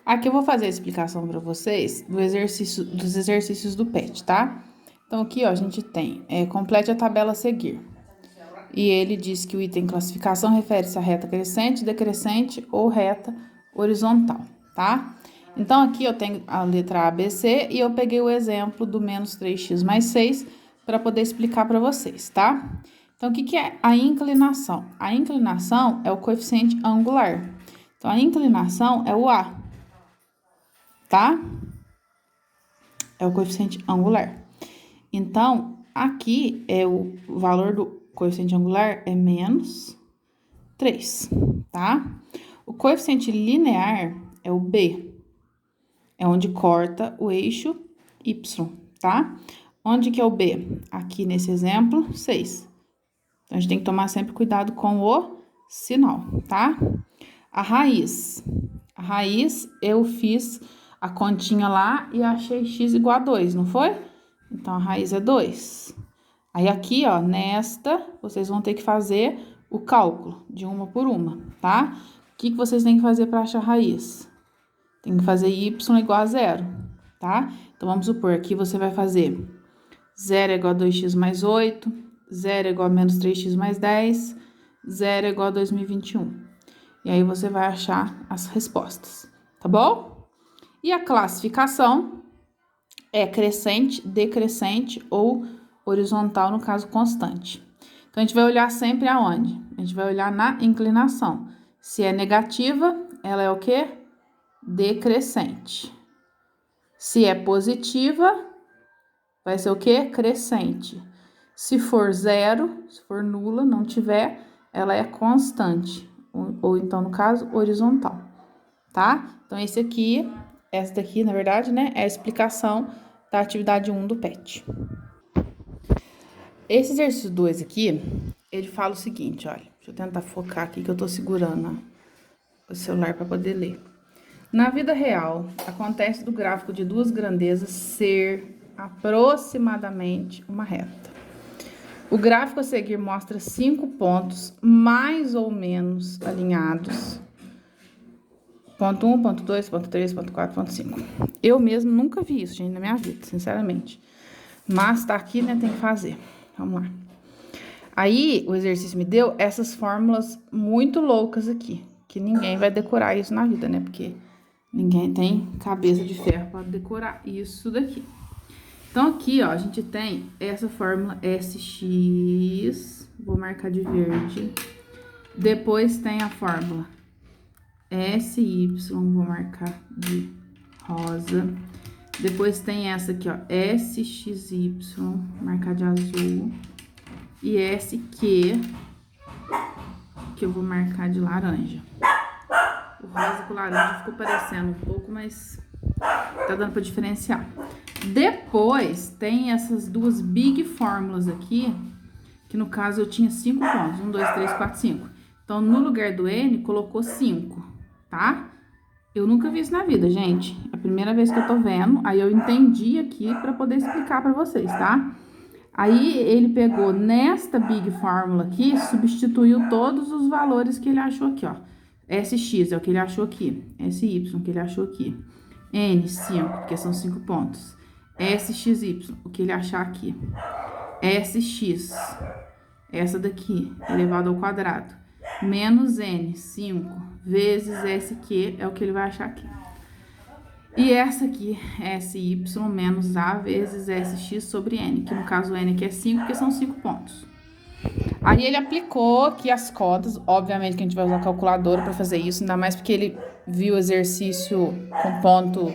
Aqui eu vou fazer a explicação para vocês dos exercícios do PET, tá? Então, aqui, ó, a gente tem, complete a tabela a seguir. E ele diz que o item classificação refere-se à reta crescente, decrescente ou reta horizontal, tá? Então, aqui eu tenho a letra A, B, C e eu peguei o exemplo do menos 3x mais 6 para poder explicar para vocês, tá? Então, o que é a inclinação? A inclinação é o coeficiente angular. Então, a inclinação é o A, tá? É o coeficiente angular. Então, aqui é o valor do coeficiente angular é menos 3, tá? O coeficiente linear é o B, é onde corta o eixo Y, tá? Onde que é o B? Aqui nesse exemplo, 6. Então, a gente tem que tomar sempre cuidado com o sinal, tá? A raiz eu fiz a continha lá e achei x igual a 2, não foi? Então, a raiz é 2. Aí, aqui, ó, nesta, vocês vão ter que fazer o cálculo de uma por uma, tá? O que vocês têm que fazer para achar a raiz? Tem que fazer y igual a 0, tá? Então, vamos supor, aqui você vai fazer 0 é igual a 2x mais 8, 0 é igual a menos 3x mais 10, 0 é igual a 2021. E aí, você vai achar as respostas, tá bom? E a classificação é crescente, decrescente ou horizontal, no caso, constante. Então, a gente vai olhar sempre aonde? A gente vai olhar na inclinação. Se é negativa, ela é o quê? Decrescente. Se é positiva, vai ser o quê? Crescente. Se for zero, se for nula, não tiver, ela é constante. Ou então, no caso, horizontal, tá? Então, essa daqui, na verdade, né, é a explicação da atividade 1 do PET. Esse exercício 2 aqui, ele fala o seguinte, olha, deixa eu tentar focar aqui que eu tô segurando o celular para poder ler. Na vida real, acontece do gráfico de duas grandezas ser aproximadamente uma reta. O gráfico a seguir mostra 5 pontos mais ou menos alinhados. Ponto 1, ponto 2, ponto 3, ponto 4, ponto 5. Eu mesmo nunca vi isso, gente, na minha vida, sinceramente. Mas tá aqui, né, tem que fazer. Vamos lá. Aí, o exercício me deu essas fórmulas muito loucas aqui, que ninguém vai decorar isso na vida, né? Porque ninguém tem cabeça de ferro para decorar isso daqui. Então, aqui, ó, a gente tem essa fórmula SX, vou marcar de verde. Depois tem a fórmula SY, vou marcar de rosa. Depois tem essa aqui, ó, SXY, marcar de azul. E SQ, que eu vou marcar de laranja. O rosa com o laranja ficou parecendo um pouco, mas tá dando pra diferenciar. Depois, tem essas duas big fórmulas aqui, que no caso eu tinha 5 pontos. 1, 2, 3, 4, 5. Então, no lugar do N, colocou 5, tá? Eu nunca vi isso na vida, gente. É a primeira vez que eu tô vendo. Aí, eu entendi aqui pra poder explicar pra vocês, tá? Aí, ele pegou nesta big fórmula aqui, substituiu todos os valores que ele achou aqui, ó. SX é o que ele achou aqui. SY, que ele achou aqui. N, 5, porque são 5 pontos. SXY, o que ele achar aqui. SX, essa daqui, elevado ao quadrado. Menos N, 5, vezes SQ, é o que ele vai achar aqui. E essa aqui, SY menos A vezes SX sobre N, que no caso N aqui é 5, porque são 5 pontos. Aí ele aplicou aqui as contas, obviamente que a gente vai usar a calculadora para fazer isso, ainda mais porque ele viu o exercício com ponto,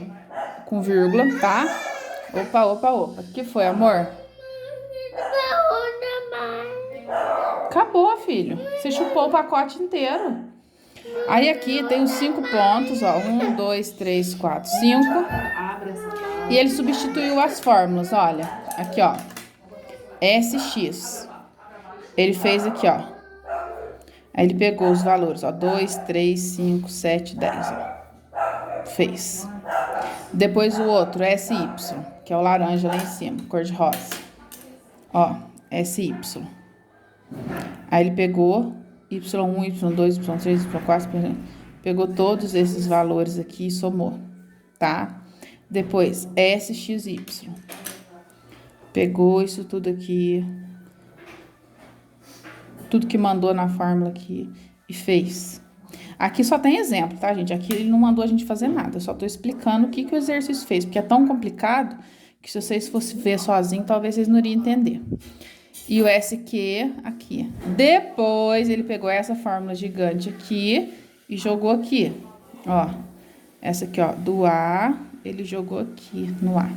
com vírgula, tá? Opa, opa, opa. O que foi, amor? Acabou, filho. Você chupou o pacote inteiro. Aí aqui tem os 5 pontos, ó. 1, 2, 3, 4, 5. E ele substituiu as fórmulas, olha. Aqui, ó. SX. Ele fez aqui, ó. Aí ele pegou os valores, ó. 2, 3, 5, 7, 10, ó. Fez. Depois o outro, SY, que é o laranja lá em cima, cor de rosa. Ó, SY. Aí ele pegou Y1, Y2, Y3, Y4, Pegou todos esses valores aqui e somou, tá? Depois, SXY. Pegou isso tudo aqui, tudo que mandou na fórmula aqui e fez. Aqui só tem exemplo, tá, gente? Aqui ele não mandou a gente fazer nada. Eu só tô explicando o que o exercício fez, porque é tão complicado que se vocês fossem ver sozinho, talvez vocês não iriam entender. E o SQ aqui. Depois, ele pegou essa fórmula gigante aqui e jogou aqui. Ó, essa aqui, ó, do A, ele jogou aqui no A.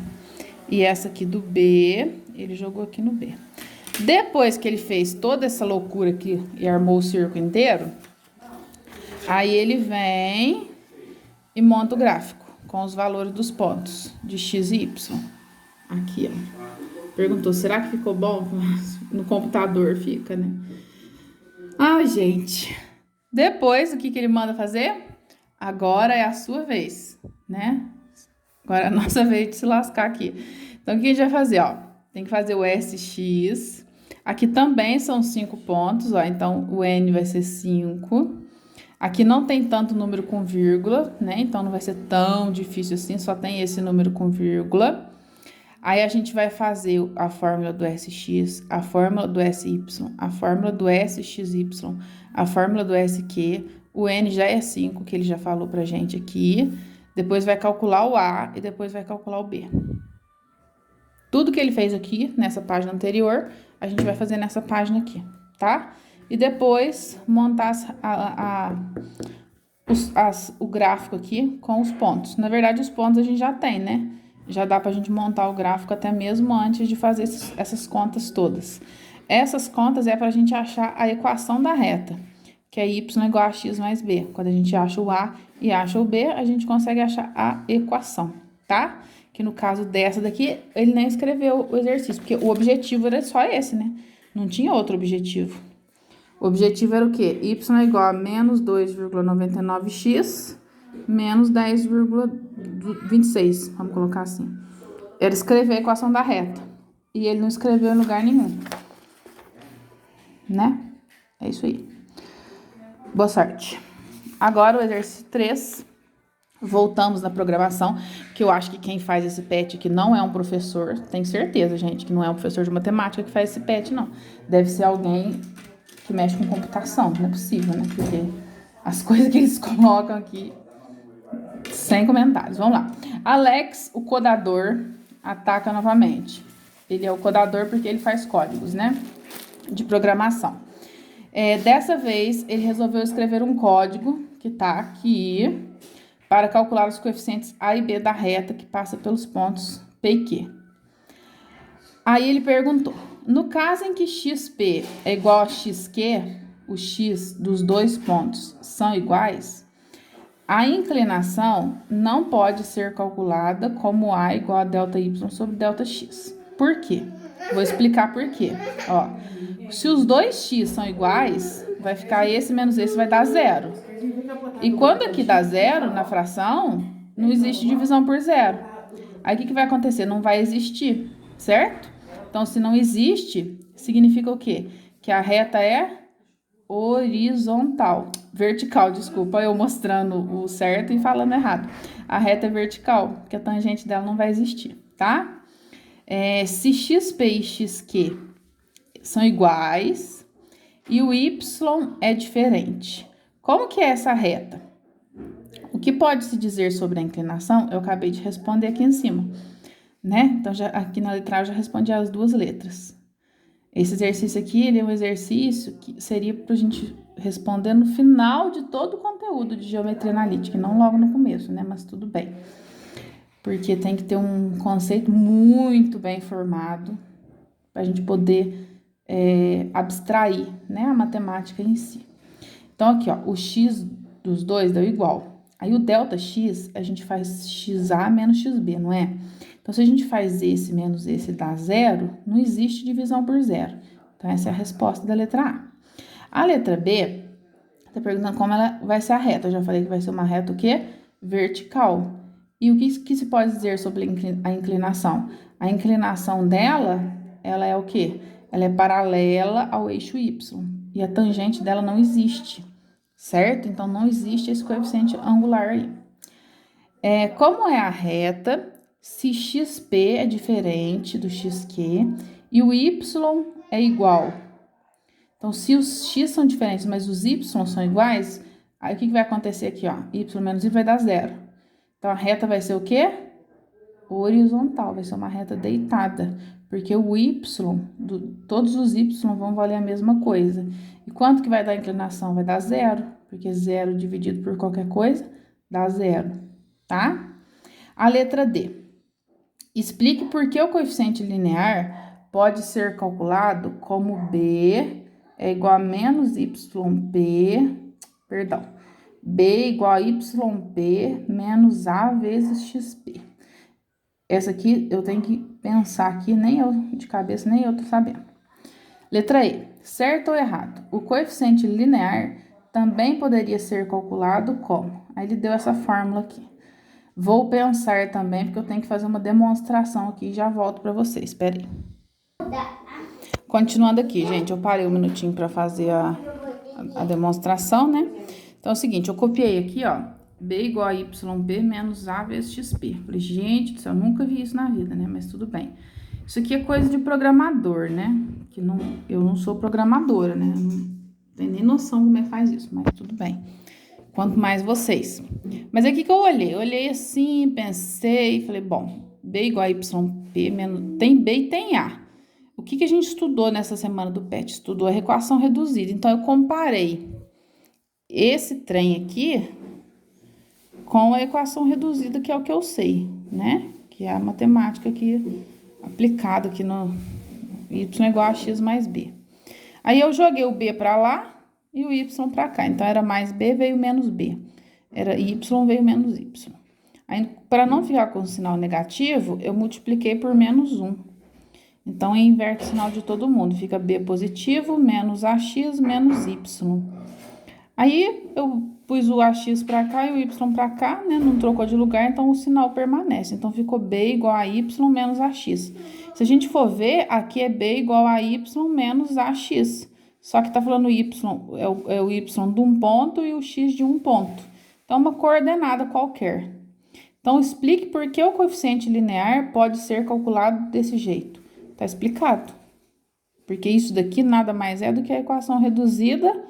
E essa aqui do B, ele jogou aqui no B. Depois que ele fez toda essa loucura aqui e armou o círculo inteiro, aí ele vem e monta o gráfico com os valores dos pontos de x e y. Aqui, ó. Perguntou, será que ficou bom? No computador fica, né? Ai, gente. Depois, o que ele manda fazer? Agora é a sua vez, né? Agora é a nossa vez de se lascar aqui. Então, o que a gente vai fazer, ó? Tem que fazer o SX. Aqui também são 5 pontos, ó. Então, o N vai ser 5. Aqui não tem tanto número com vírgula, né? Então, não vai ser tão difícil assim, só tem esse número com vírgula. Aí, a gente vai fazer a fórmula do SX, a fórmula do SY, a fórmula do SXY, a fórmula do SQ. O N já é 5, que ele já falou pra gente aqui. Depois vai calcular o A e depois vai calcular o B. Tudo que ele fez aqui, nessa página anterior, a gente vai fazer nessa página aqui, tá? E depois montar o gráfico aqui com os pontos. Na verdade, os pontos a gente já tem, né? Já dá pra gente montar o gráfico até mesmo antes de fazer essas contas todas. Essas contas é pra gente achar a equação da reta, que é y igual a x mais b. Quando a gente acha o A e acha o B, a gente consegue achar a equação, tá? Que no caso dessa daqui, ele nem escreveu o exercício, porque o objetivo era só esse, né? Não tinha outro objetivo. O objetivo era o quê? Y é igual a menos 2,99x menos 10,26, vamos colocar assim. Era escrever a equação da reta. E ele não escreveu em lugar nenhum. Né? É isso aí. Boa sorte. Agora o exercício 3. Voltamos na programação, que eu acho que quem faz esse PET aqui não é um professor. Tenho certeza, gente, que não é um professor de matemática que faz esse PET, não. Deve ser alguém que mexe com computação. Não é possível, né? Porque as coisas que eles colocam aqui... Sem comentários, vamos lá. Alex, o codador, ataca novamente. Ele é o codador porque ele faz códigos, né? De programação. Dessa vez, ele resolveu escrever um código, que tá aqui, para calcular os coeficientes A e B da reta que passa pelos pontos P e Q. Aí ele perguntou, no caso em que XP é igual a XQ, o X dos dois pontos são iguais, a inclinação não pode ser calculada como A igual a ΔY sobre ΔX. Por quê? Vou explicar por quê. Ó, se os dois x são iguais, vai ficar esse menos esse, vai dar zero. E quando aqui dá zero na fração, não existe divisão por zero. Aí o que vai acontecer? Não vai existir, certo? Então, se não existe, significa o quê? Que a reta é horizontal. Vertical, desculpa, eu mostrando o certo e falando errado. A reta é vertical, porque a tangente dela não vai existir, tá? Se XP e XQ são iguais e o Y é diferente. Como que é essa reta? O que pode se dizer sobre a inclinação, eu acabei de responder aqui em cima, né? Então, aqui na letra A eu já respondi as duas letras. Esse exercício aqui, ele é um exercício que seria para a gente responder no final de todo o conteúdo de geometria analítica, não logo no começo, né? Mas tudo bem. Porque tem que ter um conceito muito bem formado para a gente poder abstrair, né, a matemática em si. Então, aqui, ó, o x dos dois deu igual. Aí, o ΔX, a gente faz XA menos XB, não é? Então, se a gente faz esse menos esse dá zero, não existe divisão por zero. Então, essa é a resposta da letra A. A letra B, tá perguntando como ela vai ser a reta. Eu já falei que vai ser uma reta o quê? Vertical. E o que se pode dizer sobre a inclinação? A inclinação dela, ela é o quê? Ela é paralela ao eixo Y. E a tangente dela não existe, certo? Então, não existe esse coeficiente angular aí. Como é a reta, se XP é diferente do XQ e o Y é igual. Então, se os X são diferentes, mas os Y são iguais, aí o que vai acontecer aqui, ó? Y menos Y vai dar zero. Então, a reta vai ser o quê? Horizontal, vai ser uma reta deitada, porque o Y, todos os Y vão valer a mesma coisa. E quanto que vai dar a inclinação? Vai dar zero, porque zero dividido por qualquer coisa dá zero, tá? A letra D. Explique por que o coeficiente linear pode ser calculado como B é igual a menos YP, perdão, B igual a YP menos A vezes XP. Essa aqui eu tenho que pensar aqui, nem eu de cabeça, nem eu tô sabendo. Letra E. Certo ou errado? O coeficiente linear também poderia ser calculado como? Aí ele deu essa fórmula aqui. Vou pensar também, porque eu tenho que fazer uma demonstração aqui e já volto para vocês. Espera aí. Continuando aqui, gente, eu parei um minutinho para fazer a demonstração, né? Então é o seguinte, eu copiei aqui, ó, B igual a YB menos A vezes XP. Falei, gente do céu, eu nunca vi isso na vida, né? Mas tudo bem. Isso aqui é coisa de programador, né? Eu não sou programadora, né? Não tenho nem noção como é que faz isso, mas tudo bem. Quanto mais vocês. Mas aqui que eu olhei. Eu olhei assim, pensei, falei, bom, B igual a YP menos... Tem B e tem A. O que a gente estudou nessa semana do PET? Estudou a equação reduzida. Então, eu comparei esse trem aqui com a equação reduzida, que é o que eu sei, né? Que é a matemática aqui aplicada aqui no y igual a x mais b. Aí, eu joguei o b para lá e o y para cá. Então, era mais b, veio menos b. Era y, veio menos y. Aí, para não ficar com o sinal negativo, eu multipliquei por menos 1. Então, inverte o sinal de todo mundo. Fica b positivo, menos ax, menos y. Aí, eu pus o ax para cá e o y para cá, né? Não trocou de lugar, então o sinal permanece. Então, ficou b igual a y menos ax. Se a gente for ver, aqui é b igual a y menos ax. Só que tá falando y, é o y de um ponto e o x de um ponto. Então, uma coordenada qualquer. Então, explique por que o coeficiente linear pode ser calculado desse jeito. Tá explicado. Porque isso daqui nada mais é do que a equação reduzida,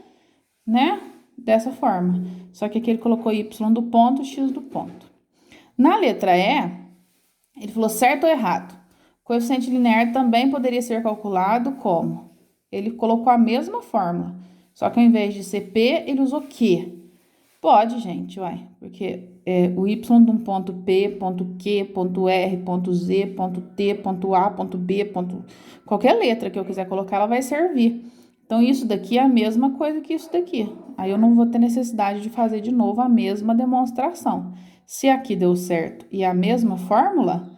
né? Dessa forma. Só que aqui ele colocou y do ponto, x do ponto. Na letra E, ele falou certo ou errado. O coeficiente linear também poderia ser calculado como? Ele colocou a mesma fórmula. Só que ao invés de ser P, ele usou Q. Pode, gente, uai. Porque o y de um ponto P, ponto Q, ponto R, ponto Z, ponto T, ponto A, ponto B, ponto... Qualquer letra que eu quiser colocar, ela vai servir. Então, isso daqui é a mesma coisa que isso daqui. Aí, eu não vou ter necessidade de fazer de novo a mesma demonstração. Se aqui deu certo e a mesma fórmula,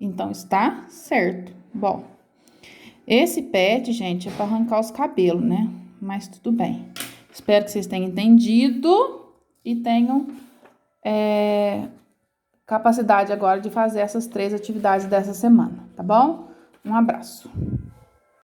então está certo. Bom, esse PET, gente, é para arrancar os cabelos, né? Mas tudo bem. Espero que vocês tenham entendido e tenham capacidade agora de fazer essas 3 atividades dessa semana, tá bom? Um abraço.